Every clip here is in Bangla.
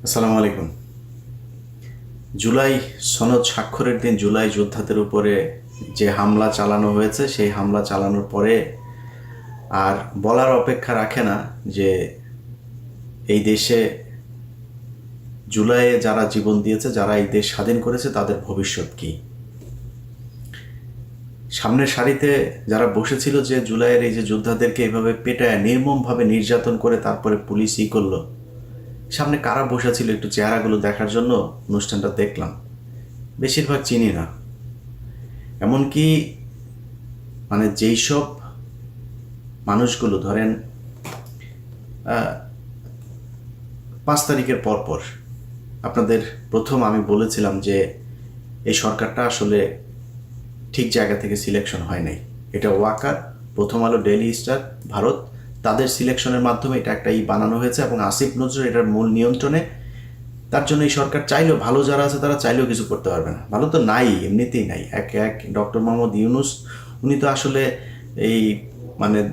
আসসালামু আলাইকুম। জুলাই সনদ স্বাক্ষরের দিন জুলাই যোদ্ধাদের উপরে যে হামলা চালানো হয়েছে, সেই হামলা চালানোর পরে আর বলার অপেক্ষা রাখে না যে এই দেশে জুলাইয়ে যারা জীবন দিয়েছে, যারা এই দেশ স্বাধীন করেছে, তাদের ভবিষ্যৎ কী। সামনের সারিতে যারা বসেছিল যে জুলাইয়ের এই যে যোদ্ধাদেরকে এভাবে পেটায় নির্মমভাবে নির্যাতন করে তারপরে পুলিশ করলো, সামনে কারা বসেছিল একটু চেহারাগুলো দেখার জন্য অনুষ্ঠানটা দেখলাম। বেশিরভাগ চিনি না। এমনকি যেই সব মানুষগুলো ধরেন 5 তারিখের পরপর আপনাদের প্রথম আমি বলেছিলাম যে এই সরকারটা আসলে ঠিক জায়গা থেকে সিলেকশন হয় নাই। এটা ওয়াকার, প্রথম আলো, ডেইলি স্টার, ভারত, তাদের সিলেকশনের মাধ্যমে এটা একটা বানানো হয়েছে এবং আসিফ নজরুল এটার মূল নিয়ন্ত্রণে। তার জন্য এই সরকার চাইলেও, ভালো যারা আছে তারা চাইলেও কিছু করতে পারবে না। ভালো তো নাই, এমনিতেই নাই। এক ডক্টর মোহাম্মদ ইউনুস, উনি তো আসলে এই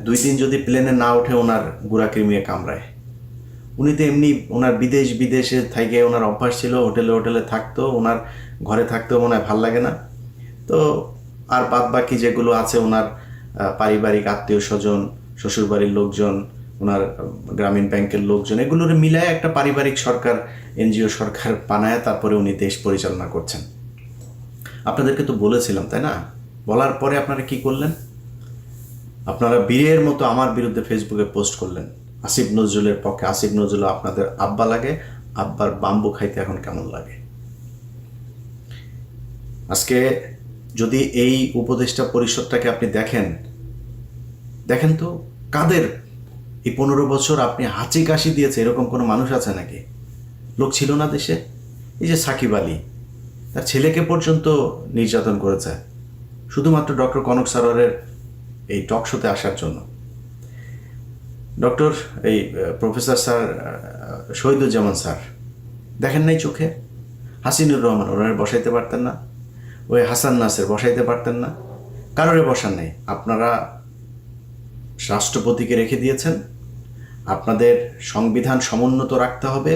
2 দিন যদি প্লেনে না ওঠে ওনার গুড়া কৃমিয়ে কামড়ায়। উনি তো এমনি ওনার বিদেশে থেকে ওনার অভ্যাস ছিল, হোটেলে হোটেলে থাকতো, ওনার ঘরে থাকতেও মনে হয় ভাল লাগে না। তো আর বাদ বাকি যেগুলো আছে ওনার পারিবারিক আত্মীয় স্বজন, শ্বশুরবাড়ির লোকজন, ওনার গ্রামীণ ব্যাংকের লোকজন, এগুলোর মিলায় একটা পারিবারিক সরকার, এনজিও সরকার বানায় তারপরে উনি দেশ পরিচালনা করছেন। আপনাদেরকে তো বলেছিলাম, তাই না? বলার পরে আপনারা কি করলেন? আপনারা বীরের মতো আমার বিরুদ্ধে ফেসবুকে পোস্ট করলেন আসিফ নজরুলের পক্ষে। আসিফ নজরুল আপনাদের আব্বা লাগে, আব্বার বাম্বু খাইতে এখন কেমন লাগে? আজকে যদি এই উপদেষ্টা পরিষদটাকে আপনি দেখেন তো কাদের এই 15 বছর আপনি হাঁচি কাশি দিয়েছে এরকম কোনো মানুষ আছে নাকি? লোক ছিল না দেশে? এই যে সাকিব আলী, তার ছেলেকে পর্যন্ত নির্যাতন করেছে শুধুমাত্র ডক্টর কনক সারোয়ারের এই টক শোতে আসার জন্য। ডক্টর এই প্রফেসর স্যার শহীদুজ্জামান স্যার দেখেন নাই চোখে? হাসিনুর রহমান ওনারা বসাইতে পারতেন না? ওই হাসান নাসের বসাইতে পারতেন না? কারোরে বসান নেই। আপনারা রাষ্ট্রপতিকে রেখে দিয়েছেন। আপনাদের সংবিধান সমুন্নত রাখতে হবে।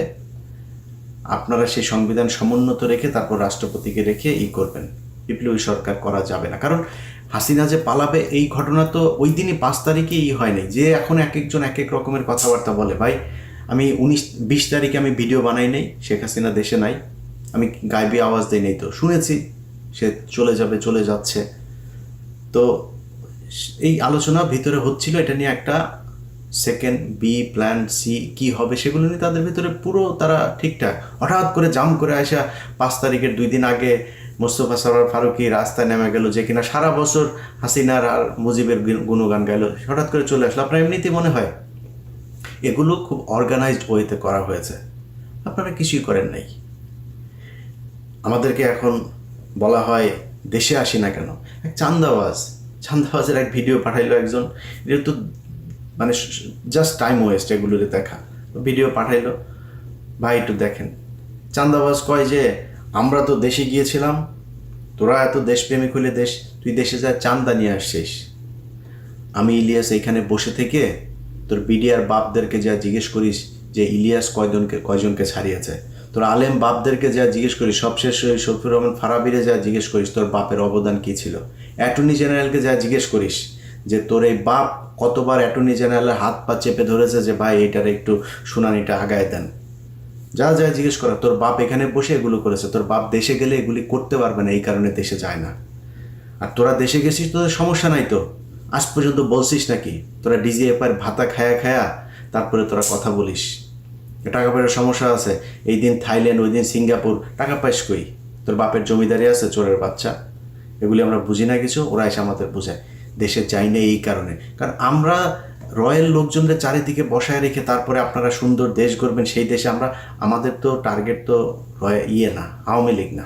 আপনারা সেই সংবিধান সমুন্নত রেখে তারপর রাষ্ট্রপতিকে রেখে করবেন। বিপ্লবী সরকার করা যাবে না। কারণ হাসিনা যে পালাবে এই ঘটনা তো ওই দিনই 5 তারিখে হয়নি যে এখন এক একজন এক এক রকমের কথাবার্তা বলে। ভাই, আমি 19-20 তারিখে আমি ভিডিও বানাই নাই, শেখ হাসিনা দেশে নাই, আমি গাইবি আওয়াজ দিই নাই, তো শুনেছি সে চলে যাবে, চলে যাচ্ছে। তো এই আলোচনা ভিতরে হচ্ছিল, এটা নিয়ে একটা সেকেন্ড বি প্ল্যান সি কি হবে সেগুলো নিয়ে তাদের ভিতরে পুরো তারা ঠিকঠাক। হঠাৎ করে জাম করে আসা 5 তারিখের 2 দিন আগে মোস্তফা সরোয়ার ফারুকী রাস্তায় নেমে গেল, যে কিনা সারা বছর হাসিনার আর মুজিবের গুণগান গাইল, হঠাৎ করে চলে আসলো। আপনার এমনিতেই মনে হয় এগুলো খুব অর্গানাইজড ওয়েতে করা হয়েছে। আপনারা কিছুই করেন নাই। আমাদেরকে এখন বলা হয় দেশে আসি না কেন। এক চান্দাবাজের এক ভিডিও পাঠাইলো একজন, এটা তো জাস্ট টাইম ওয়েস্ট এগুলোতে দেখা। ভিডিও পাঠাইলো, ভাই একটু দেখেন। চান্দাবাজ কয় যে আমরা তো দেশে গিয়েছিলাম, তোরা এত দেশপ্রেমিক হইলে তুই দেশে যা চান্দা নিয়ে আসছিস। আমি ইলিয়াস এইখানে বসে থেকে তোর বিডিআর বাপদেরকে যা জিজ্ঞেস করিস যে ইলিয়াস কয়জনকে ছাড়িয়েছে, তোর আলেম বাপদেরকে যা জিজ্ঞেস করিস, সবশেষ শফিউর রহমান ফারাবিরে যা জিজ্ঞেস করিস তোর বাপের অবদান কী ছিল, অ্যাটর্নি জেনারেলকে যা জিজ্ঞেস করিস যে তোর এই বাপ কতবার অ্যাটর্নি জেনারেলের হাত পা চেপে ধরেছে যে ভাই এটার একটু শুনানিটা আগায় দেন, যা যা জিজ্ঞেস করা। তোর বাপ এখানে বসে এগুলো করেছে। তোর বাপ দেশে গেলে এগুলি করতে পারবে না, এই কারণে দেশে যায় না। আর তোরা দেশে গেছিস, তোদের সমস্যা নাই তো? আজ পর্যন্ত বলছিস নাকি তোরা ডিজিএফআই ভাতা খায়া খায়া তারপরে তোরা কথা বলিস টাকা পয়সার সমস্যা আছে? এই দিন থাইল্যান্ড, ওই দিন সিঙ্গাপুর, টাকা পাইস কই? তোর বাপের জমিদারি আছে, চোরের বাচ্চা। এগুলি আমরা বুঝি না কিছু, ওরা এসে আমাদের বোঝায়। দেশে যাই না এই কারণে, কারণ আমরা রয়্যাল লোকজনদের চারিদিকে বসায় রেখে তারপরে আপনারা সুন্দর দেশ গড়বেন, সেই দেশে আমাদের তো টার্গেট তো না আওয়ামী লীগ না,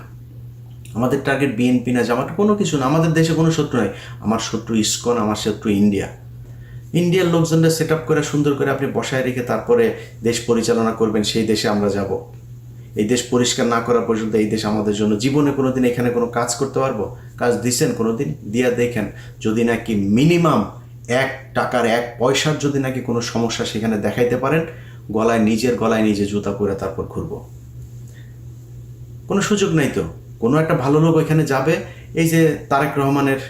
আমাদের টার্গেট বিএনপি না, জামাত, কোনো কিছু না। আমাদের দেশে কোনো শত্রু নাই। আমার শত্রু ইসকন, আমার শত্রু ইন্ডিয়ার লোকজনদের সেট আপ করে সুন্দর করে আপনি বসায় রেখে তারপরে দেশ পরিচালনা করবেন, সেই দেশে আমরা যাব। এই দেশ পরিষ্কার না করা পর্যন্ত এই দেশ আমাদের জন্য জীবনে কোনো দিন এখানে কোনো কাজ করতে পারবো? কাজ দিচ্ছেন কোনো দিন? দিয়া দেখেন, যদি নাকি মিনিমাম 1 টাকার 1 পয়সার যদি নাকি কোনো সমস্যা সেখানে দেখাইতে পারেন, নিজের গলায় নিজে জুতা পরে তারপর ঘুরবো? কোনো সুযোগ নাই তো। কোনো একটা ভালো লোক ওইখানে যাবে, এই যে তারেক রহমানের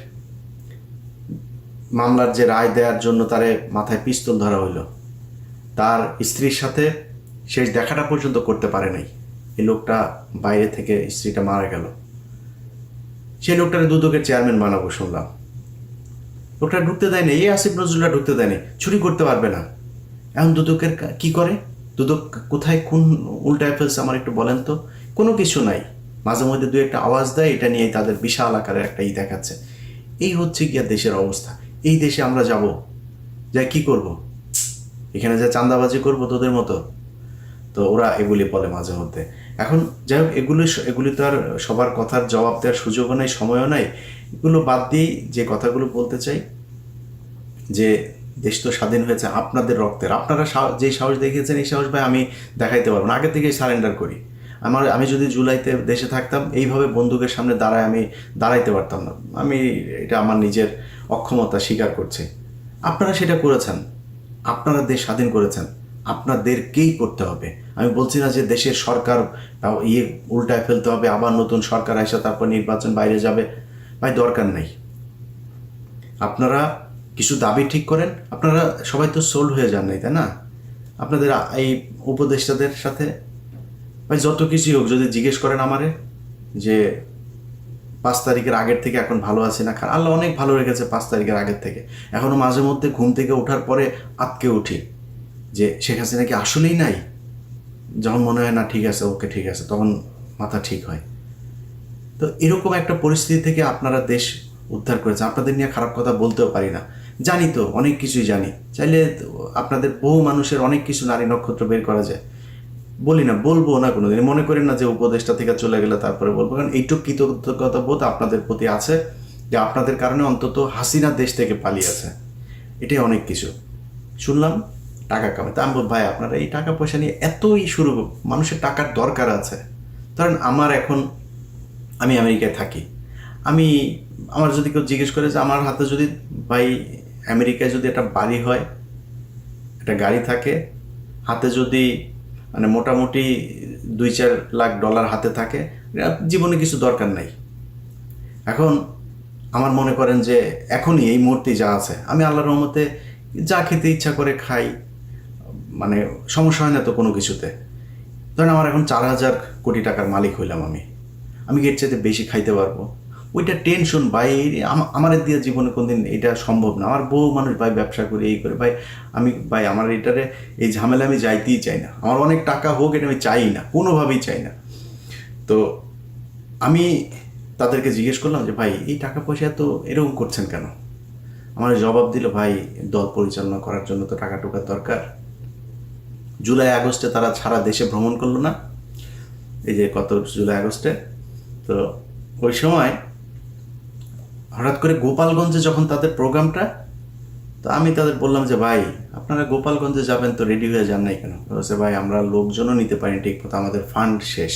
মামলার যে রায় দেওয়ার জন্য তারে মাথায় পিস্তল ধরা হইলো, তার স্ত্রীর সাথে শেষ দেখাটা পর্যন্ত করতে পারে নাই। এই লোকটা বাইরে থেকে, স্ত্রীটা মারা গেল, সেই লোকটারে দুদকের চেয়ারম্যান বানাবো শুনলাম। লোকটা ঢুকতে দেয়নি, এই আসিফ নজরুলরা ঢুকতে দেয়নি, চুরি করতে পারবে না। এখন দুদকের কি করে? দুদক কোথায় কোন উল্টায় ফেলছে আমার একটু বলেন তো? কোনো কিছু নাই, মাঝে মধ্যে দু একটা আওয়াজ দেয়, এটা নিয়েই তাদের বিশাল আকারের একটা দেখাচ্ছে। এই হচ্ছে গিয়া দেশের অবস্থা। এই দেশে আমরা যাব, যাই কি করব? এখানে যা চাঁদাবাজি করব তোদের মতো? তো ওরা এগুলি বলে মাঝে মধ্যে। এখন যাই হোক, এগুলি তো আর সবার কথার জবাব দেওয়ার সুযোগও নাই, সময়ও নাই। এগুলো বাদ দিয়েই যে কথাগুলো বলতে চাই, যে দেশ তো স্বাধীন হয়েছে আপনাদের রক্তের। আপনারা যে সাহস দেখিয়েছেন, এই সাহস ভাই আমি দেখাইতে পারবো না। আগে থেকেই সারেন্ডার করি। আমি যদি জুলাইতে দেশে থাকতাম, এইভাবে বন্দুকের সামনে আমি দাঁড়াইতে পারতাম না। এটা আমার নিজের অক্ষমতা স্বীকার করছি। আপনারা সেটা করেছেন, আপনারা দেশ স্বাধীন করেছেন, আপনাদেরকেই করতে হবে। আমি বলছি না যে দেশের সরকার উল্টায় ফেলতে হবে, আবার নতুন সরকার আসে তারপর নির্বাচন বাইরে যাবে। ভাই দরকার নেই। আপনারা কিছু দাবি ঠিক করেন। আপনারা সবাই তো সোল্ড হয়ে যান নাই, তাই না? আপনাদের এই উপদেষ্টাদের সাথে ভাই যত কিছুই হোক, যদি জিজ্ঞেস করেন আমারে যে 5 তারিখের আগের থেকে এখন ভালো আছি না, আল্লাহ অনেক ভালো রেখেছে 5 তারিখের আগের থেকে। এখনও মাঝে মধ্যে ঘুম থেকে ওঠার পরে আটকে উঠি যে শেখ হাসিনা কি আসলেই নাই। যখন মনে হয় না ঠিক আছে, ওকে ঠিক আছে, তখন মাথা ঠিক হয়। তো এরকম একটা পরিস্থিতি থেকে আপনারা দেশ উদ্ধার করেছেন। আপনাদের নিয়ে খারাপ কথা বলতেও পারি না, জানি তো অনেক কিছুই জানি। চাইলে আপনাদের বহু মানুষের অনেক কিছু নারী নক্ষত্র বের করা যায়, বলি না, বলবো না কোনোদিন। মনে করেন না যে উপদেশটা থেকে চলে গেলে তারপরে বলবো, কারণ এইটুকু কৃতজ্ঞতা বোধ আপনাদের প্রতি আছে যে আপনাদের কারণে অন্তত হাসিনা দেশ থেকে পালিয়েছে। এটাই অনেক কিছু। শুনলাম টাকা কামাতে, আমি বল ভাই আপনারা এই টাকা পয়সা নিয়ে এতই শুরু, মানুষের টাকার দরকার আছে। ধরেন আমি আমেরিকায় থাকি, আমার যদি কেউ জিজ্ঞেস করে যে আমার হাতে যদি ভাই আমেরিকায় যদি একটা বাড়ি হয়, একটা গাড়ি থাকে, হাতে যদি মানে মোটামুটি 2-4 লাখ ডলার হাতে থাকে, জীবনে কিছু দরকার নাই। এখন আমার মনে করেন যে এখনই এই মুহূর্তে যা আছে, আমি আল্লাহর রহমতে যা খেতে ইচ্ছা করে খাই, মানে সমস্যা হয় না তো কোনো কিছুতে। ধরেন আমার এখন 4,000 কোটি টাকার মালিক হইলাম, আমি এর চাইতে বেশি খাইতে পারবো। ওইটা টেনশন ভাই, আমার দিয়ে জীবনে কোনদিন এটা সম্ভব না। আমার বহু মানুষ ভাই ব্যবসা করে এই করে, ভাই আমার এটারে এই ঝামেলা আমি যাইতেই চাই না। আমার অনেক টাকা হোক, এটা আমি চাই না, কোনোভাবেই চাই না। তো আমি তাদেরকে জিজ্ঞেস করলাম যে ভাই এই টাকা পয়সা তো এরকম করছেন কেন? আমার জবাব দিল, ভাই দল পরিচালনা করার জন্য তো টাকা টুকার দরকার। জুলাই আগস্টে তারা সারা দেশে ভ্রমণ করলো না, এই যে কত জুলাই আগস্টে, তো ওই সময় হঠাৎ করে গোপালগঞ্জে যখন তাদের প্রোগ্রামটা, তো আমি তাদের বললাম যে ভাই আপনারা গোপালগঞ্জে যাবেন তো রেডি হয়ে যান নাই কেন? বলছে ভাই আমরা লোকজনও নিতে পারিনি ঠিক মতো, আমাদের ফান্ড শেষ।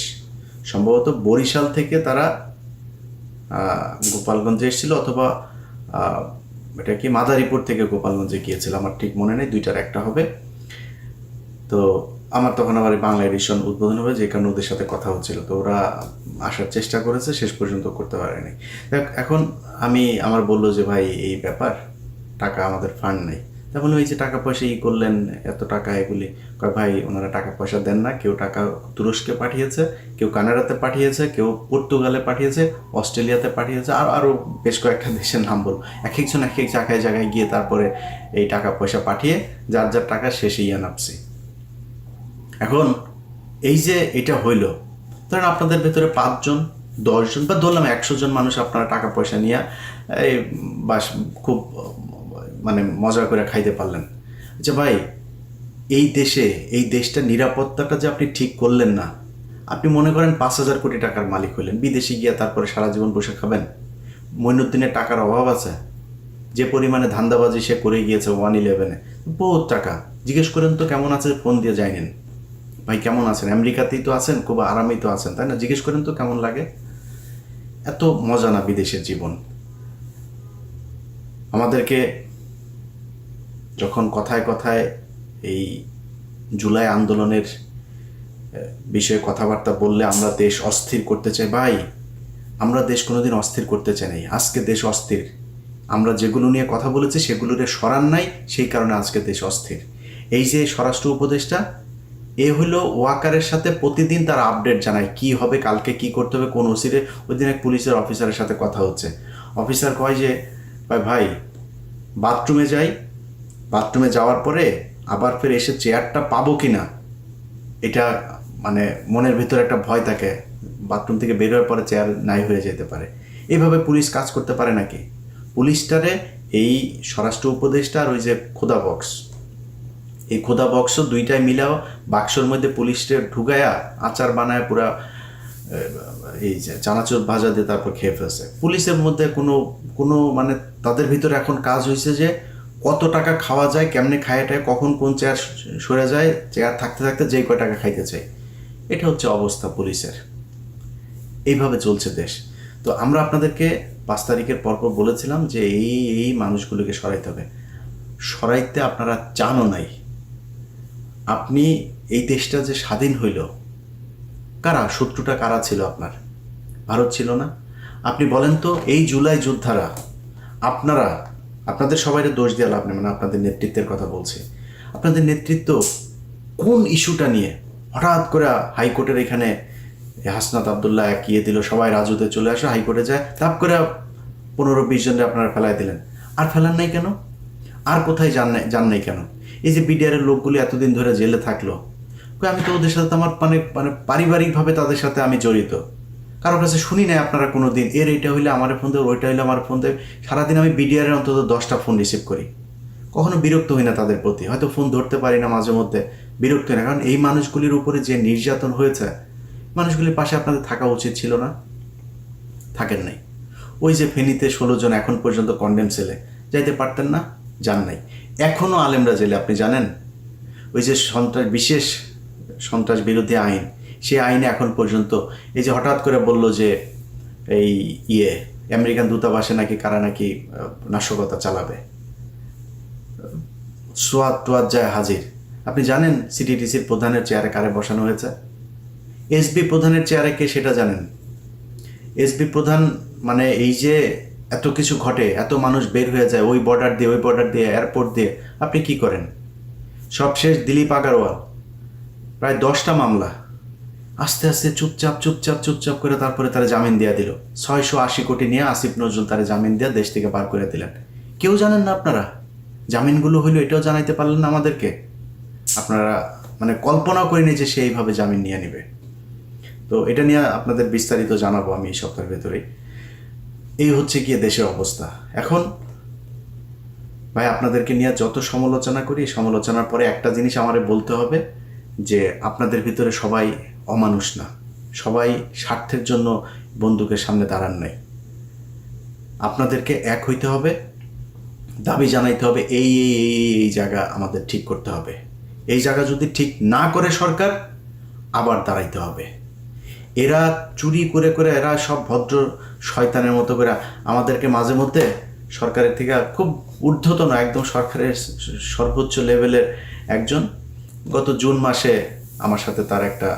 সম্ভবত বরিশাল থেকে তারা গোপালগঞ্জে এসেছিল, অথবা এটা কি মাদারীপুর থেকে গোপালগঞ্জে গিয়েছিল, আমার ঠিক মনে নেই, দুইটার একটা হবে। তো আমার তখন আবার বাংলা এডিশন উদ্বোধন হবে, যে কারণে ওদের সাথে কথা হচ্ছিল। তো ওরা আসার চেষ্টা করেছে, শেষ পর্যন্ত করতে পারেনি। এখন আমার বললো যে ভাই এই ব্যাপার, টাকা আমাদের ফান্ড নেই। তা বললো এই যে টাকা পয়সা করলেন এত টাকা এগুলি, ভাই ওনারা টাকা পয়সা দেন না। কেউ টাকা তুরস্কে পাঠিয়েছে, কেউ কানাডাতে পাঠিয়েছে, কেউ পর্তুগালে পাঠিয়েছে, অস্ট্রেলিয়াতে পাঠিয়েছে, আর আরও বেশ কয়েকটা দেশের নাম বলবো। এক একজন এক এক জায়গায় গিয়ে তারপরে এই টাকা পয়সা পাঠিয়ে যার যার টাকা শেষে নামছে। এখন এই যে এটা হইল, ধরেন আপনাদের ভেতরে 5 জন 10 জন বা ধরলাম 100 জন মানুষ আপনারা টাকা পয়সা নিয়ে এই বাস খুব মানে মজা করে খাইতে পারলেন। আচ্ছা ভাই এই দেশটার নিরাপত্তাটা যে আপনি ঠিক করলেন না, আপনি মনে করেন 5,000 কোটি টাকার মালিক হইলেন, বিদেশে গিয়ে তারপরে সারা জীবন বসে খাবেন? মইনুদ্দিনের টাকার অভাব আছে? যে পরিমাণে ধান্দাবাজি সে করে গিয়েছে 111-এ, বহুত টাকা। জিজ্ঞেস করেন তো কেমন আছে, ফোন দিয়ে যায়নি ভাই কেমন আছেন, আমেরিকাতেই তো আছেন, খুব আরামেই তো আছেন, তাই না? জিজ্ঞেস করেন তো কেমন লাগে। এত মজা না বিদেশের জীবন। আমাদেরকে যখন কথায় কথায় এই জুলাই আন্দোলনের বিষয়ে কথাবার্তা বললে আমরা দেশ অস্থির করতে চাই। ভাই, আমরা দেশ কোনোদিন অস্থির করতে চাই নাই, আজকে দেশ অস্থির। আমরা যেগুলো নিয়ে কথা বলেছি সেগুলোরে সরান নাই, সেই কারণে আজকে দেশ অস্থির। এই যে স্বরাষ্ট্র উপদেষ্টা, এ হলো ওয়াকারের সাথে প্রতিদিন তার আপডেট জানায় কি হবে, কালকে কি করতে হবে, কোন ওসিরে। ওই দিন এক পুলিশের অফিসারের সাথে কথা হচ্ছে, অফিসার কয় যে ভাই বাথরুমে যাই, বাথরুমে যাওয়ার পরে আবার ফের এসে চেয়ারটা পাবো কি না, এটা মানে মনের ভিতরে একটা ভয় থাকে, বাথরুম থেকে বের হওয়ার পরে চেয়ার নাই হয়ে যেতে পারে। এইভাবে পুলিশ কাজ করতে পারে নাকি? পুলিশটারে এই স্বরাষ্ট্র উপদেষ্টা আর ওই যে খোদা বক্স, এই খোদা বক্স দুইটাই মিলাও বাক্সর মধ্যে পুলিশটা ঢুকায়া আচার বানায় পুরা এই যে চানাচুর ভাজা দিয়ে তারপর খেয়ে ফেলছে। পুলিশের মধ্যে কোনো মানে তাদের ভিতরে এখন কাজ হয়েছে যে কত টাকা খাওয়া যায়, কেমনে খায়াটায়, কখন কোন চেয়ার সরে যায়, চেয়ার থাকতে থাকতে যেই কয় টাকা খাইতে চাই। এটা হচ্ছে অবস্থা পুলিশের। এইভাবে চলছে দেশ। তো আমরা আপনাদেরকে 5 তারিখের পরপর বলেছিলাম যে এই মানুষগুলোকে সরাইতে হবে। সরাইতে আপনারা চানও নাই। আপনি এই দেশটা যে স্বাধীন হইল, কারা শত্রুটা কারা ছিল আপনার? ভারত ছিল না? আপনি বলেন তো, এই জুলাই যোদ্ধারা, আপনাদের সবাইকে দোষ দেওয়া লাভ নেই, মানে আপনাদের নেতৃত্বের কথা বলছি। আপনাদের নেতৃত্ব কোন ইস্যুটা নিয়ে হঠাৎ করে হাইকোর্টের এখানে হাসনাত আবদুল্লাহ একিয়ে দিল, সবাই রাজুতে চলে আসে, হাইকোর্টে যায়, তাপ করে 15-20 জনরে আপনারা ফেলাই দিলেন। আর ফেলান নাই কেন? আর কোথায় যান নাই কেন? এই যে বিডিআরের লোকগুলি এতদিন ধরে জেলে থাকলো, আমি তো ওদের সাথে আমার মানে পারিবারিকভাবে তাদের সাথে আমি জড়িত, কারোর কাছে শুনি নাই আপনারা কোনো দিন এর এইটা হইলে আমার ফোন দেবে, ওইটা হইলে আমার ফোন দেবে। সারাদিন আমি বিডিআরের অন্তত 10টা ফোন রিসিভ করি, কখনো বিরক্ত হই না তাদের প্রতি। হয়তো ফোন ধরতে পারি না মাঝে মধ্যে, বিরক্ত হই না, কারণ এই মানুষগুলির উপরে যে নির্যাতন হয়েছে, মানুষগুলির পাশে আপনাদের থাকা উচিত ছিল না? থাকেন নাই। ওই যে ফেনীতে 16 জন এখন পর্যন্ত কন্ডেম সেলে, যাইতে পারতেন না? যান নাই। এখনও আলেমরা জেলে, আপনি জানেন? ওই যে বিশেষ সন্ত্রাস বিরোধী আইন, সেই আইনে এখন পর্যন্ত এই যে হঠাৎ করে বলল যে এই আমেরিকান দূতাবাসে নাকি কারা নাকি নাশকতা চালাবে, সোয়াদ যায় হাজির। আপনি জানেন সিটিটিসির প্রধানের চেয়ারে কারে বসানো হয়েছে? এসবি প্রধানের চেয়ারে কে সেটা জানেন? এসবি প্রধান মানে এই যে এত কিছু ঘটে, এত মানুষ বের হয়ে যায় ওই বর্ডার দিয়ে এয়ারপোর্ট দিয়ে, আপনি কি করেন? সবশেষ দিলীপ আগারওয়াল প্রায় 10টা মামলা, আস্তে আস্তে চুপচাপ করে তারপরে তারা জামিন দিয়ে দিল। 680 কোটি নিয়ে আসিফ নজরুল তারা জামিন দিয়ে দেশ থেকে বার করে দিলেন। কেউ জানেন না আপনারা জামিনগুলো হইলো, এটাও জানাইতে পারলেন না আমাদেরকে। আপনারা মানে কল্পনাও করিনি যে সে এইভাবে জামিন নিয়ে নেবে। তো এটা নিয়ে আপনাদের বিস্তারিত জানাবো আমি এই সপ্তাহের ভেতরেই। এই হচ্ছে গিয়ে দেশের অবস্থা এখন। ভাই, আপনাদেরকে নিয়ে যত সমালোচনা করি, সমালোচনার পরে একটা জিনিস আমারে বলতে হবে যে আপনাদের ভিতরে সবাই অমানুষ না, সবাই স্বার্থের জন্য বন্দুকের সামনে দাঁড়ান নাই। আপনাদেরকে এক হইতে হবে, দাবি জানাইতে হবে, এই জায়গা আমাদের ঠিক করতে হবে। এই জায়গা যদি ঠিক না করে সরকার, আবার দাঁড়াইতে হবে। এরা চুরি করে এরা সব ভদ্র শয়তানের মতো করে আমাদেরকে মাঝে মধ্যে সরকারের থেকে খুব ঊর্ধ্বতন, একদম সরকারের সর্বোচ্চ লেভেলের একজন, গত জুন মাসে আমার সাথে তার একটা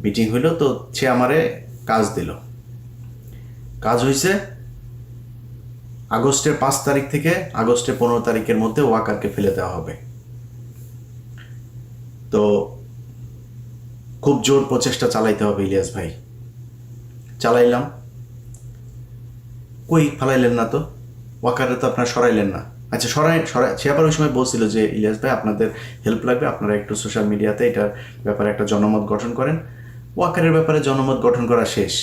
মিটিং হইল, তো সে আমারে কাজ দিল। কাজ হয়েছে আগস্টের 5 তারিখ থেকে আগস্টের 15 তারিখের মধ্যে ওয়াকারকে ফেলে দেওয়া হবে। তো খুব জোর প্রচেষ্টা চালাইতে হবে ইলিয়াস ভাই। চালাইলাম, কই ফালাইলেন না তো, ওয়াকারে তো আপনারা সরাইলেন না। আচ্ছা, সরাই সে আবার ওই সময় বলছিল যে ইলিয়াস ভাই আপনাদের হেল্প লাগবে, আপনারা একটু সোশ্যাল মিডিয়াতে এটার ব্যাপারে একটা জনমত গঠন করেন। ওয়াকারের ব্যাপারে জনমত গঠন করা শেষ,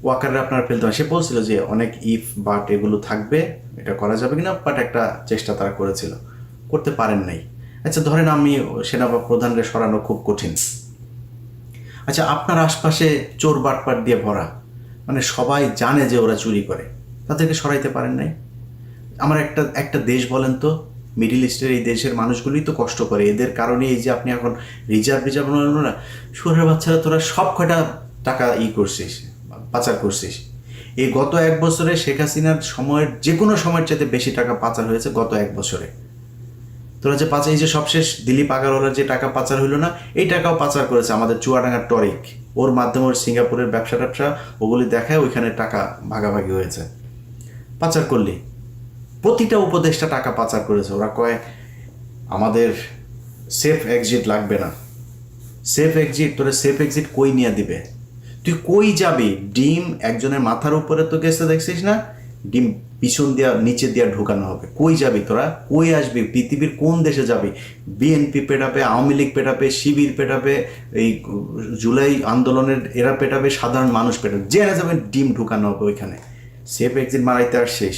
ওয়াকারে আপনারা ফেলতে হয়। সে বলছিল যে অনেক ইফ বাট এগুলো থাকবে, এটা করা যাবে কিনা, বাট একটা চেষ্টা তারা করেছিল, করতে পারেন নাই। আচ্ছা, ধরেন আমি সেনা প্রধানরে সরানো খুব কঠিন। আচ্ছা, আপনার আশপাশে চোর বাটপাট দিয়ে ভরা, মানে সবাই জানে যে ওরা চুরি করে, তাদেরকে সরাইতে পারেন নাই। আমার একটা দেশ বলেন তো, মিডিল ইস্টের এই দেশের মানুষগুলোই তো কষ্ট করে, এদের কারণে এই যে আপনি এখন রিজার্ভ না, শহরের বাচ্চারা তোরা সব কয়টা টাকা করছিস, পাচার করছিস। এই গত 1 বছরে শেখ হাসিনার সময়ের যে কোনো সময়ের চাইতে বেশি টাকা পাচার হয়েছে গত 1 বছরে। তোরা যে পাচার, এই যে সবশেষ দিলীপ আগারওয়ালার যে টাকা পাচার হইলো না, এই টাকাও পাচার করেছে আমাদের চুয়াডাঙ্গার টরিক। ওর মাধ্যমে ওর সিঙ্গাপুরের ব্যবসা ট্যাবসা ওগুলি দেখায়, ওইখানে টাকা ভাগাভাগি হয়েছে। পাচার করলি, প্রতিটা উপদেষ্টা টাকা পাচার করেছে। ওরা কয় আমাদের সেফ এক্সিট লাগবে না। সেফ এক্সিট, তোরা সেফ এক্সিট কই নিয়ে দিবে? তুই কই যাবি? ডিম একজনের মাথার উপরে তো গেছে, দেখছিস না? ডিম পিছন দিয়া নিচে দিয়া ঢুকানো হবে। কই যাবি তোরা? কই আসবি? পৃথিবীর কোন দেশে যাবি? বিএনপি পেটাবে, আওয়ামী লীগ পেটাবে, শিবির পেটাবে, এই জুলাই আন্দোলনের এরা পেটাবে, সাধারণ মানুষ পেটাবে, জেনে যাবে ডিম ঢুকানো হবে ওইখানে। সেফ এক্সিট মারাইতে আর শেষ।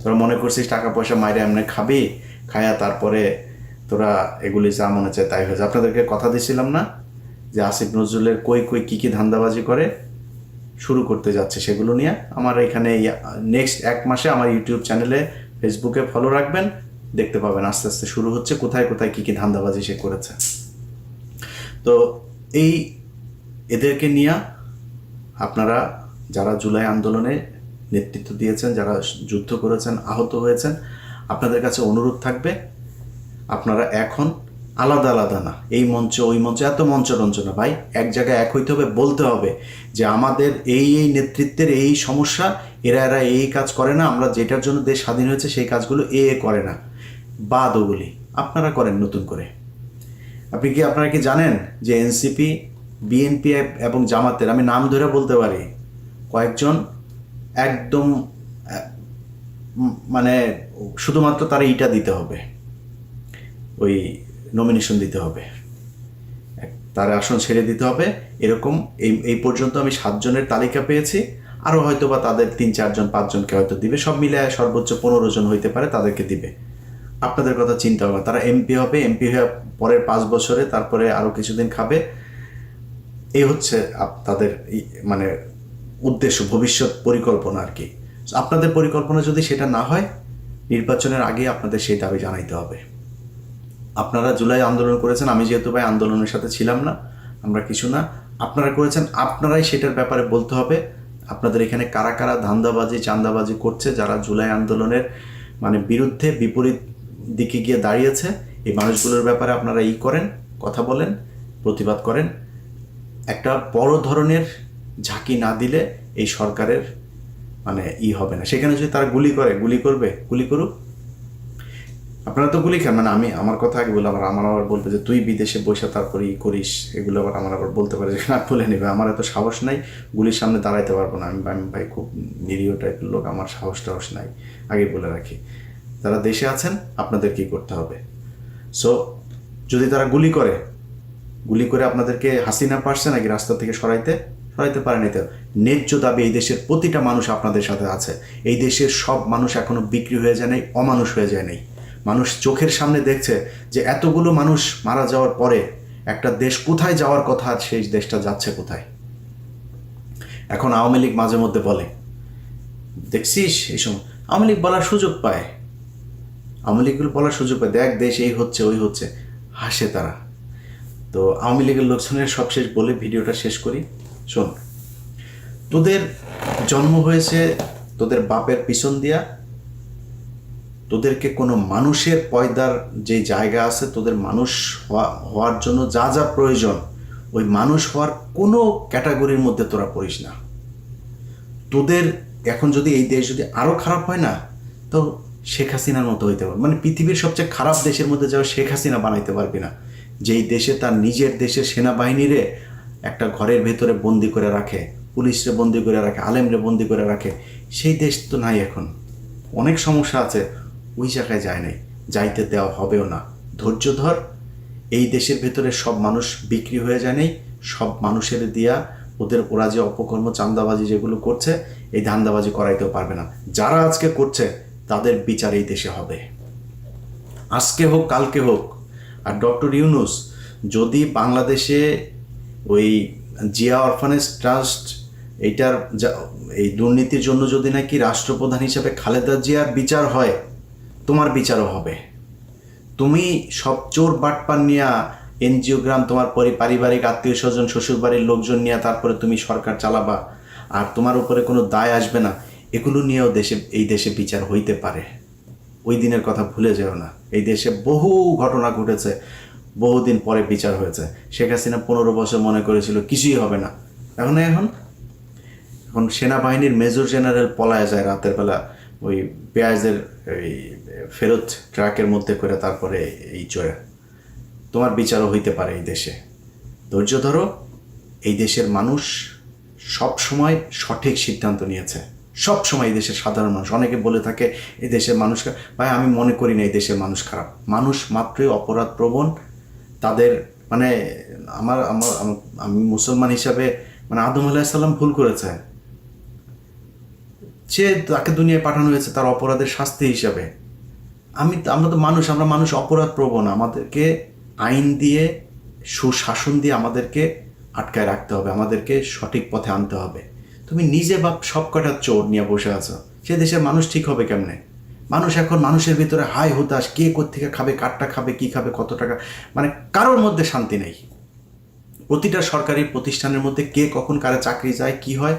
তোরা মনে করছিস টাকা পয়সা মাইরে এমনি খাবি, খায়া তারপরে তোরা এগুলি যা মনে চায় তাই হয়েছে। আপনাদেরকে কথা দিয়েছিলাম না যে আসিফ নজরুলের কই কই কী কী ধান্দাবাজি করে শুরু করতে যাচ্ছে, সেগুলো নিয়ে আমার এখানে নেক্সট 1 মাসে আমার ইউটিউব চ্যানেলে, ফেসবুকে ফলো রাখবেন, দেখতে পাবেন আস্তে আস্তে শুরু হচ্ছে কোথায় কোথায় কী কী ধান্দাবাজি সে করেছে। তো এই এদেরকে নিয়ে আপনারা যারা জুলাই আন্দোলনে নেতৃত্ব দিয়েছেন, যারা যুদ্ধ করেছেন, আহত হয়েছেন, আপনাদের কাছে অনুরোধ থাকবে আপনারা এখন আলাদা আলাদা না, এই মঞ্চ ওই মঞ্চ, এত মঞ্চরঞ্চ না ভাই, এক জায়গায় এক হইতে হবে, বলতে হবে যে আমাদের এই এই নেতৃত্বের এই সমস্যা, এরা এরা এই কাজ করে না, আমরা যেটার জন্য দেশ স্বাধীন হয়েছে সেই কাজগুলো এ করে না, বাদ ওগুলি আপনারা করেন নতুন করে। আপনারা কি জানেন যে এনসিপি, বিএনপি এবং জামাতের, আমি নাম ধরে বলতে পারি, কয়েকজন একদম মানে শুধুমাত্র তারা ইটা দিতে হবে, ওই নমিনেশন দিতে হবে, তার আসন ছেড়ে দিতে হবে, এরকম এই পর্যন্ত আমি 7 জনের তালিকা পেয়েছি। আরও হয়তো বা তাদের 3-4 জন 5 জনকে হয়তো দিবে, সব মিলে সর্বোচ্চ 15 জন হইতে পারে, তাদেরকে দিবে। আপনাদের কথা চিন্তা হবে, তারা এমপি হবে, এমপি হয়ে পরের 5 বছরে তারপরে আরও কিছুদিন খাবে। এই হচ্ছে তাদের মানে উদ্দেশ্য, ভবিষ্যৎ পরিকল্পনা আর কি। আপনাদের পরিকল্পনা যদি সেটা না হয়, নির্বাচনের আগে আপনাদের সেই দাবি জানাইতে হবে। আপনারা জুলাই আন্দোলন করেছেন, আমি যেহেতু ভাই আন্দোলনের সাথে ছিলাম না, আমরা কিছু না, আপনারা করেছেন, আপনারাই সেটার ব্যাপারে বলতে হবে। আপনাদের এখানে কারা কারা ধান্দাবাজি চাঁদাবাজি করছে, যারা জুলাই আন্দোলনের মানে বিরুদ্ধে বিপরীত দিকে গিয়ে দাঁড়িয়েছে, এই মানুষগুলোর ব্যাপারে আপনারা করেন, কথা বলেন, প্রতিবাদ করেন। একটা বড় ধরনের ঝাঁকি না দিলে এই সরকারের মানে হবে না। সেখানে যদি তারা গুলি করবে, গুলি করুক, আপনারা তো গুলি খান, মানে আমার কথা আগে বলে আমার আবার বলবে যে তুই বিদেশে বসে তারপরে করিস, এগুলো আবার বলতে পারে যে না, বলে নেবে। আমার এত সাহস নাই, গুলির সামনে দাঁড়াইতে পারবো না। আমি ভাই খুব নিরীহ টাইপের লোক, আমার সাহস নাই, আগে বলে রাখি। যারা দেশে আছেন আপনাদের কি করতে হবে। সো যদি তারা গুলি করে আপনাদেরকে, হাসিনা পারছে নাকি রাস্তা থেকে সরাইতে পারে নাই। তো ন্যায্য দাবি এই দেশের প্রতিটা মানুষ আপনাদের সাথে আছে। এই দেশের সব মানুষ এখনো বিক্রি হয়ে যায় নাই, অমানুষ হয়ে যায় নাই। মানুষ চোখের সামনে দেখছে যে এতগুলো মানুষ মারা যাওয়ার পরে একটা দেশ কোথায় যাওয়ার কথা, আর সেই দেশটা যাচ্ছে কোথায়। এখন আওয়ামী লীগ মাঝে মধ্যে বলে, দেখছিস এই সময় আওয়ামী লীগ বলার সুযোগ পায়, দেখ দেশ এই হচ্ছে ওই হচ্ছে, হাসে তারা। তো আওয়ামী লীগের লোকজনের সবশেষ বলে ভিডিওটা শেষ করি। শোন, তোদের জন্ম হয়েছে তোদের বাপের পিছন দিয়া, তোদেরকে কোনো মানুষের পয়দার যে জায়গা আছে, তোদের মানুষ হওয়ার জন্য যা যা প্রয়োজন, ওই মানুষ হওয়ার কোনো ক্যাটাগরির মধ্যে তোরা পড়িস না। তোদের এখন যদি এই দেশ যদি আরও খারাপ হয় না, তো শেখ হাসিনার মতো হইতে পারবে, মানে পৃথিবীর সবচেয়ে খারাপ দেশের মধ্যে যাও শেখ হাসিনা বানাইতে পারবি না, যেই দেশে তার নিজের দেশের সেনাবাহিনীরে একটা ঘরের ভেতরে বন্দি করে রাখে, পুলিশরে বন্দি করে রাখে, আলেমরে বন্দি করে রাখে। সেই দেশ তো নাই এখন, অনেক সমস্যা আছে, ওই জায়গায় যায় নাই, যাইতে দেওয়া হবেও না। ধৈর্য ধর। এই দেশের ভেতরে সব মানুষ বিক্রি হয়ে যায় নাই, সব মানুষের দিয়া ওরা যে অপকর্ম চাঁদাবাজি যেগুলো করছে, এই ধান্দাবাজি করাইতেও পারবে না। যারা আজকে করছে তাদের বিচার এই দেশে হবে, আজকে হোক কালকে হোক। আর ডক্টর ইউনূস যদি বাংলাদেশে ওই জিয়া অরফানেজ ট্রাস্ট এইটার এই দুর্নীতির জন্য যদি নাকি রাষ্ট্রপ্রধান হিসেবে খালেদা জিয়ার বিচার হয়, তোমার বিচারও হবে। তুমি সব চোর বাটপার নিয়ে এনজিওগ্রাম, তোমার পারিবারিক আত্মীয় স্বজন, শ্বশুরবাড়ির লোকজন নিয়ে তারপরে তুমি সরকার চালাবা, আর তোমার উপরে কোনো দায় আসবে না, এগুলো নিয়েও এই দেশে বিচার হইতে পারে। ওই দিনের কথা ভুলে যেও না। এই দেশে বহু ঘটনা ঘটেছে, বহুদিন পরে বিচার হয়েছে। শেখ হাসিনা 15 বছর মনে করেছিল কিছুই হবে না, এখন এখন সেনাবাহিনীর মেজর জেনারেল পলায় যায় রাতের বেলা ওই পেঁয়াজের ওই ফেরত ট্রাকের মধ্যে করে, তারপরে এই চড়ে। তোমার বিচারও হইতে পারে এই দেশে। ধৈর্য ধরো। এই দেশের মানুষ সব সময় সঠিক সিদ্ধান্ত নিয়েছে, সব সময় এই দেশের সাধারণ মানুষ। অনেকে বলে থাকে এই দেশের মানুষ, ভাই আমি মনে করি না এই দেশের মানুষ খারাপ। মানুষ মাত্রই অপরাধ প্রবণ। তাদের মানে আমি মুসলমান হিসাবে মানে আদম আলাইহিস সালাম ভুল করেছে, সে তাকে দুনিয়ায় পাঠানো হয়েছে তার অপরাধের শাস্তি হিসাবে। আমরা তো মানুষ, আমরা মানুষ অপরাধ প্রবণ। আমাদেরকে আইন দিয়ে, সুশাসন দিয়ে আমাদেরকে আটকায় রাখতে হবে, আমাদেরকে সঠিক পথে আনতে হবে। তুমি নিজে বাপ সব কটা চোর নিয়ে বসে আছো, সে দেশের মানুষ ঠিক হবে কেমনে? মানুষ এখন মানুষের ভিতরে হাই হুতাশ, কে কোত্থেকে খাবে, কারটা খাবে, কি খাবে, কত টাকা, মানে কারোর মধ্যে শান্তি নেই। প্রতিটা সরকারি প্রতিষ্ঠানের মধ্যে কে কখন কারে চাকরি যায়, কি হয়,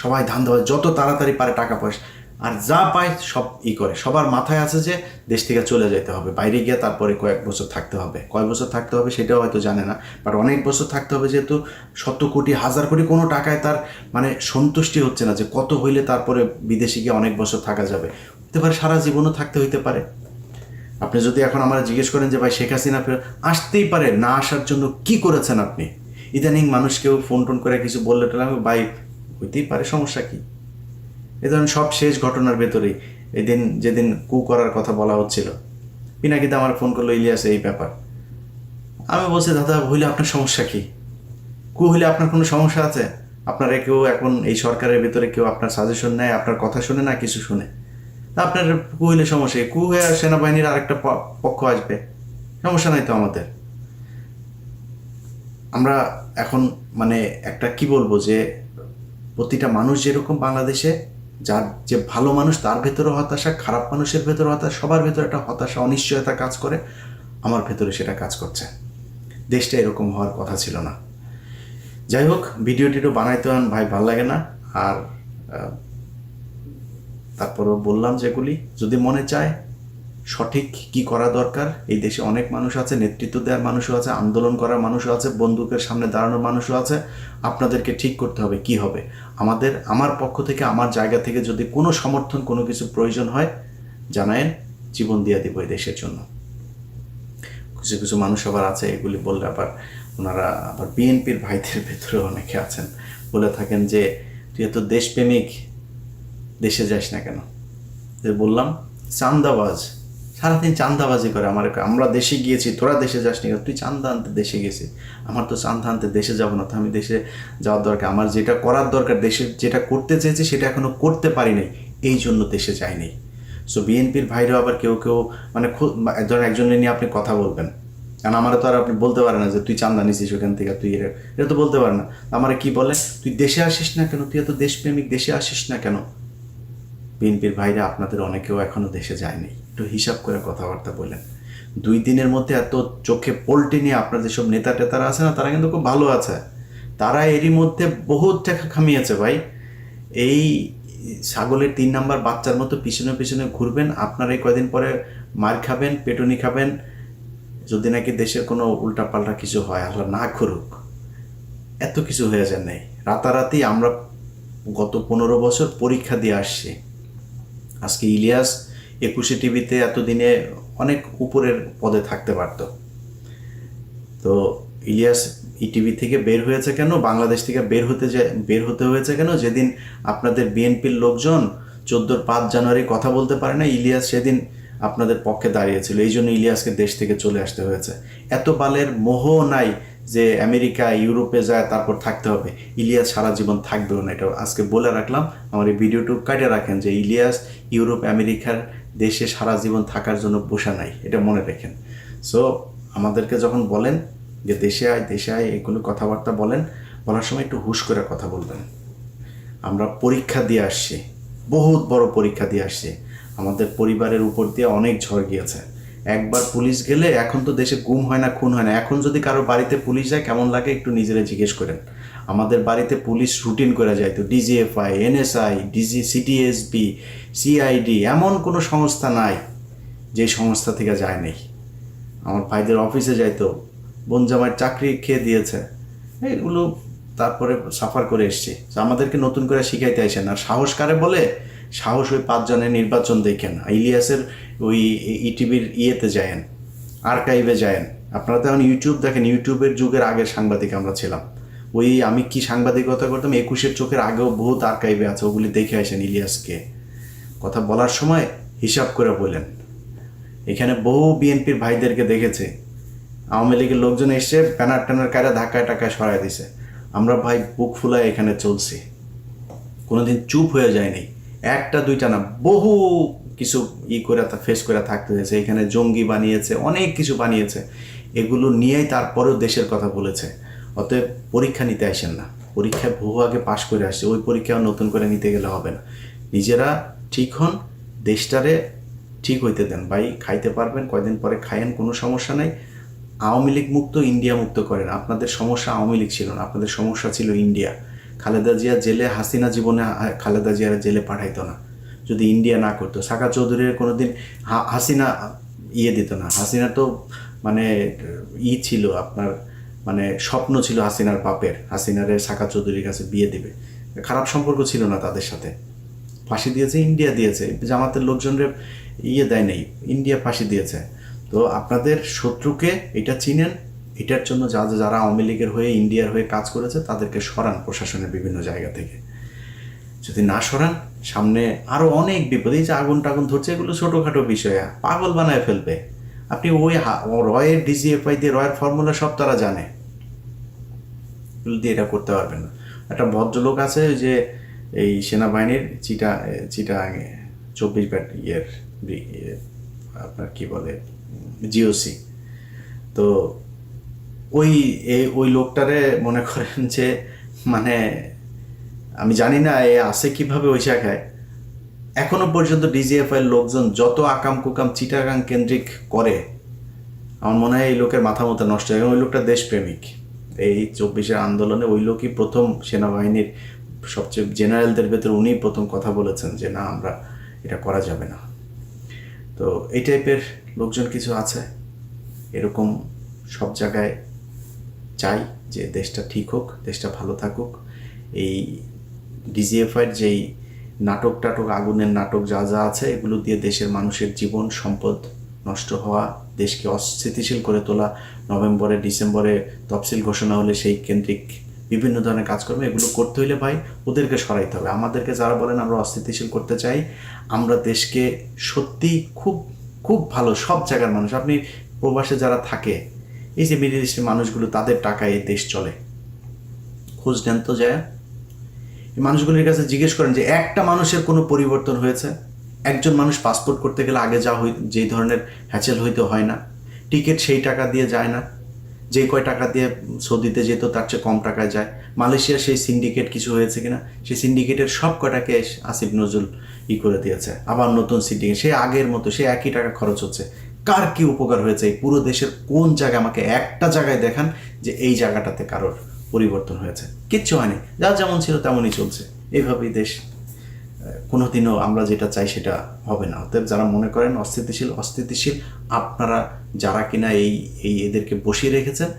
সবাই ধান্দা হয়, যত তাড়াতাড়ি পারে টাকা পয়সা, আর যা পায় সব করে। সবার মাথায় আছে যে দেশ থেকে চলে যেতে হবে, বাইরে গিয়ে তারপরে কয়েক বছর থাকতে হবে। কয় বছর থাকতে হবে সেটাও হয়তো জানে না, বাট অনেক বছর থাকতে হবে, যেহেতু 100 কোটি 1000 কোটি কোনো টাকায় তার মানে সন্তুষ্টি হচ্ছে না যে কত হইলে তারপরে বিদেশে গিয়ে অনেক বছর থাকা যাবে। হতে পারে সারা জীবনও থাকতে হইতে পারে। আপনি যদি এখন আমরা জিজ্ঞেস করেন যে ভাই শেখ হাসিনা ফেরত আসতেই পারে, না আসার জন্য কি করেছেন আপনি? ইদানিং মানুষ কেউ ফোন টোন করে কিছু বললে টলে আমি ভাই হইতেই পারে, সমস্যা কি? এ ধরনের সব শেষ ঘটনার ভেতরেই যেদিন কু করার কথা বলা হচ্ছিল, পিনাকিতে আমার ফোন করলো, ইলিয়াস এই ব্যাপার। আমি বলছি দাদা হইলে আপনার সমস্যা কি? কু হইলে আপনার কোনো সমস্যা আছে? আপনারা কেউ এখন এই সরকারের ভেতরে কেউ আপনার সাজেশন নেয়, আপনার কথা শুনে না কিছু শুনে? আপনার কু হইলে সমস্যা, কু হয়ে সেনাবাহিনীর আরেকটা পক্ষ আসবে, সমস্যা নাই তো আমাদের। আমরা এখন মানে একটা কি বলবো, যে প্রতিটা মানুষ যেরকম বাংলাদেশে, যার যে ভালো মানুষ তার ভেতরে হতাশা, খারাপ মানুষের ভেতরে হতাশা, সবার ভেতরে একটা হতাশা, অনিশ্চয়তা কাজ করে। আমার ভেতরে সেটা কাজ করছে। দেশটা এরকম হওয়ার কথা ছিল না। যাই হোক, ভিডিওটিও বানাইতে ভাই ভালো লাগে না। আর তারপরও বললাম যেগুলি, যদি মনে চায় সঠিক কি করা দরকার, এই দেশে অনেক মানুষ আছে, নেতৃত্ব দেওয়ার মানুষও আছে, আন্দোলন করার মানুষও আছে, বন্দুকের সামনে দাঁড়ানোর মানুষও আছে। আপনাদেরকে ঠিক করতে হবে কি হবে। আমার পক্ষ থেকে, আমার জায়গা থেকে যদি কোনো সমর্থন, কোনো কিছু প্রয়োজন হয় জানায়েন, জীবন দিয়ে দিব এই দেশের জন্য। কিছু কিছু মানুষ আবার আছে, এগুলি বললে আবার ওনারা আবার বিএনপির ভাইদের ভেতরে অনেকে আছেন, বলে থাকেন যে তুই এত দেশপ্রেমিক, দেশে যাস না কেন? বললাম চান্দাবাজ, সারাদিন চান্দাবাজি করে। আমরা দেশে গিয়েছি, তোরা দেশে যাস নি, তুই চান্দা আনতে দেশে গেছিস। আমার তো চান্দা আনতে দেশে যাবো না, তো আমি দেশে যাওয়ার দরকার, আমার যেটা করার দরকার, দেশে যেটা করতে চেয়েছি সেটা এখনো করতে পারি নাই, এই জন্য দেশে যাইনি। সো বিএনপির ভাইরাও আবার কেউ কেউ মানে ধরেন একজনের নিয়ে আপনি কথা বলবেন, কারণ আমার তো আর আপনি বলতে পারেন না যে তুই চান্দা নিছিস ওখান থেকে, তুই এটা তো বলতে পারেন না। আমার কি বলে, তুই দেশে আসিস না কেন, তুই এত দেশপ্রেমিক, দেশে আসিস না কেন? বিএনপির ভাইরা আপনাদের অনেকেও এখনো দেশে যায়নি, একটু হিসাব করে কথাবার্তা বলেন। 2 দিনের মধ্যে এত চোখে পোল্টে নিয়ে আপনার যেসব নেতা টেতারা আছে না, তারা কিন্তু খুব ভালো আছে। তারা এরই মধ্যে বহুত টাকা খামিয়েছে ভাই। এই ছাগলের 3 নাম্বার বাচ্চার মতো পিছনে পিছনে ঘুরবেন, আপনার এই কয়দিন পরে মার খাবেন, পেটুনি খাবেন, যদি নাকি দেশের কোনো উল্টাপাল্টা কিছু হয়, আল্লাহ না করুক। এত কিছু হয়ে যায় নাই রাতারাতি। আমরা গত 15 বছর পরীক্ষা দিয়ে আসছি। আজকে ইলিয়াস 21 টিভিতে এতদিনে অনেক উপরের পদে থাকতে পারত। তো ইলিয়াস ইটিভি থেকে বের হয়েছে কেন, বাংলাদেশ থেকে বের হতে হয়েছে কেন? যেদিন আপনাদের বিএনপির লোকজন 14 জানুয়ারি কথা বলতে পারে না, ইলিয়াস সেদিন আপনাদের পক্ষে দাঁড়িয়েছিল। এই জন্য ইলিয়াসকে দেশ থেকে চলে আসতে হয়েছে। এত বালের মোহ নাই যে আমেরিকা ইউরোপে যায় তারপর থাকতে হবে। ইলিয়াস সারা জীবন থাকবেও না, এটা আজকে বলে রাখলাম। আমার এই ভিডিওটুকু কাটে রাখেন যে ইলিয়াস ইউরোপ আমেরিকার দেশে সারা জীবন থাকার জন্য বসা নাই, এটা মনে রাখেন। সো আমাদেরকে যখন বলেন যে দেশে আয় এগুলো কথাবার্তা বলার সময় একটু হুশ করে কথা বলবেন। আমরা পরীক্ষা দিয়ে আসছি, বহুত বড় পরীক্ষা দিয়ে আসছি। আমাদের পরিবারের উপর দিয়ে অনেক ঝড় গিয়েছে। একবার পুলিশ গেলে, এখন তো দেশে গুম হয় না, খুন হয় না। এখন যদি কারো বাড়িতে পুলিশ যায় কেমন লাগে একটু নিজেরা জিজ্ঞেস করেন। আমাদের বাড়িতে পুলিশ রুটিন করে যায়, তো ডিজিএফআই, এনএসআই, সিটিএসবি, সিআইডি, এমন কোনো সংস্থা নাই যেই সংস্থা থেকে যায় নেই। আমার ভাইদের অফিসে যাইতো, বোন জামাইয়ের চাকরি খেয়ে দিয়েছে, এগুলো তারপরে সাফার করে এসছি। আমাদেরকে নতুন করে শিখাইতে আসেন। আর সাহস কারে বলে? সাহস ওই 5 জনের নির্বাচন দেখেন, ইলিয়াসের ওই ইটিভির ইয়েতে যায়েন, আর্কাইভে যায়েন। আপনারা তো এখন ইউটিউব দেখেন, ইউটিউবের যুগের আগের সাংবাদিক আমরা ছিলাম। ওই আমি কি সাংবাদিকতা করতাম 21-এর চোখের আগেও বহুত আর্কাইভে আছে, ওগুলি দেখে আসেন। ইলিয়াসকে কথা বলার সময় হিসাব করে বলেন। এখানে বহু বিএনপির ভাইদেরকে দেখেছে, আওয়ামী লীগের লোকজন এসে ব্যানার ট্যানার কায়রা ধাক্কায় টাকায় সরাই দিছে। আমরা ভাই বুক ফুলায় এখানে চলছি, কোনোদিন চুপ হয়ে যায়নি। একটা দুইটা না, বহু কিছু করে ফেস করে থাকতে হয়েছে। এখানে জঙ্গি বানিয়েছে, অনেক কিছু বানিয়েছে, এগুলো নিয়েই তারপরেও দেশের কথা বলেছে। অতএব পরীক্ষা নিতে আসেন না, পরীক্ষায় বহু আগে পাশ করে আসছে, ওই পরীক্ষাও নতুন করে নিতে গেলে হবে না। নিজেরা ঠিক হন, দেশটারে ঠিক হইতে দেন। ভাই খাইতে পারবেন, কয়দিন পরে খায়েন, কোনো সমস্যা নাই। আওয়ামী লীগ মুক্ত ইন্ডিয়া মুক্ত করেন। আপনাদের সমস্যা আওয়ামী লীগ ছিল না, আপনাদের সমস্যা ছিল ইন্ডিয়া। খালেদা জিয়া জেলে, হাসিনা জীবনে খালেদা জিয়ার জেলে পাঠাইতো না যদি ইন্ডিয়া না করতো। সাকা চৌধুরীর কোনোদিন হাসিনা দিত না। হাসিনা তো মানে ছিল আপনার, মানে স্বপ্ন ছিল হাসিনার বাপের, হাসিনারে সাকা চৌধুরীর কাছে বিয়ে দিবে। খারাপ সম্পর্ক ছিল না তাদের সাথে। ফাঁসি দিয়েছে ইন্ডিয়া, দিয়েছে জামাতের লোকজনের দেয় নেই, ইন্ডিয়া ফাঁসি দিয়েছে। তো আপনাদের শত্রুকে এটা চিনেন, এটার জন্য যারা আওয়ামী লীগের হয়ে ইন্ডিয়ার হয়ে কাজ করেছে তাদেরকে সরান প্রশাসনের বিভিন্ন জায়গা থেকে। যদি না সরান, সামনে আরও অনেক বিপদ। এই যে আগুন টাগুন ধরছে, এগুলো ছোটোখাটো বিষয়, পাগল বানায় ফেলবে। আপনি ওই রয়ের ডিজিএফআই দিয়ে, রয়ের ফর্মুলা সব তারা জানে, এগুলো দিয়ে এটা করতে পারবেন না। একটা ভদ্রলোক আছে যে এই সেনাবাহিনীর চিটাগাঙে 24 ব্যাট আপনার কি বলে জিওসি, তো ওই লোকটারে মনে করেন যে মানে আমি জানি না এ আসে কিভাবে ওই জায়গায়। এখনো পর্যন্ত ডিজিএফআইয়ের লোকজন যত আকাম কুকাম চিটাগাং কেন্দ্রিক করে, আমার মনে হয় এই লোকের মাথা মতো নষ্ট হয়। ওই লোকটা দেশপ্রেমিক। এই 24-এর আন্দোলনে ওই লোকই প্রথম সেনাবাহিনীর সবচেয়ে জেনারেলদের ভেতরে উনিই প্রথম কথা বলেছেন যে না, আমরা এটা করা যাবে না। তো এই টাইপের লোকজন কিছু আছে, এরকম সব জায়গায় চাই যে দেশটা ঠিক হোক, দেশটা ভালো থাকুক। এই ডিজিএফআইয়ের যেই নাটক টাটক, আগুনের নাটক যা যা আছে, এগুলো দিয়ে দেশের মানুষের জীবন সম্পদ নষ্ট হওয়া, দেশকে অস্থিতিশীল করে তোলা, নভেম্বরে ডিসেম্বরে তফসিল ঘোষণা হলে সেই কেন্দ্রিক বিভিন্ন ধরনের কাজকর্ম, এগুলো করতে হইলে ভাই ওদেরকে সরাইতে হবে। আমাদেরকে যারা বলেন আমরা অস্থিতিশীল করতে চাই, আমরা দেশকে সত্যি খুব খুব ভালো সব জায়গার মানুষ, আপনি প্রবাসে যারা থাকে, এই যে মিডল ইস্টের মানুষগুলো, তাদের টাকায় এই দেশ চলে, খোঁজ নেন তো যায়। এই মানুষগুলির কাছে জিজ্ঞেস করেন যে একটা মানুষের কোনো পরিবর্তন হয়েছে? একজন মানুষ পাসপোর্ট করতে গেলে আগে যেই ধরনের হ্যাচেল হইতে হয় না, টিকিট সেই টাকা দিয়ে যায় না, যে কয় টাকা দিয়ে সৌদিতে যেত তার চেয়ে কম টাকায় যায়। মালয়েশিয়ার সেই সিন্ডিকেট কিছু হয়েছে কিনা, সেই সিন্ডিকেটের সব কটাকে আসিফ নজরুল করে দিয়েছে, আবার নতুন সিন্ডিকেট, সে আগের মতো, সে একই টাকা খরচ হচ্ছে। কার কি উপকার হয়েছে? এই পুরো দেশের কোন জায়গায়, আমাকে একটা জায়গায় দেখান যে এই জায়গাটাতে কারোর পরিবর্তন হয়েছে? কিচ্ছু হয়নি, যা যেমন ছিল তেমনই চলছে। এইভাবেই দেশ কোনোদিনও আমরা যেটা চাই সেটা হবে না। অতএব যারা মনে করেন অস্থিতিশীল, আপনারা যারা কিনা এদেরকে বসিয়ে রেখেছেন,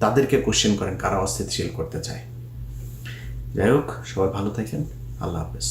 তাদেরকে কোশ্চেন করেন কারা অস্থিতিশীল করতে চায়। যাই হোক, সবাই ভালো থাকেন, আল্লাহ হাফেজ।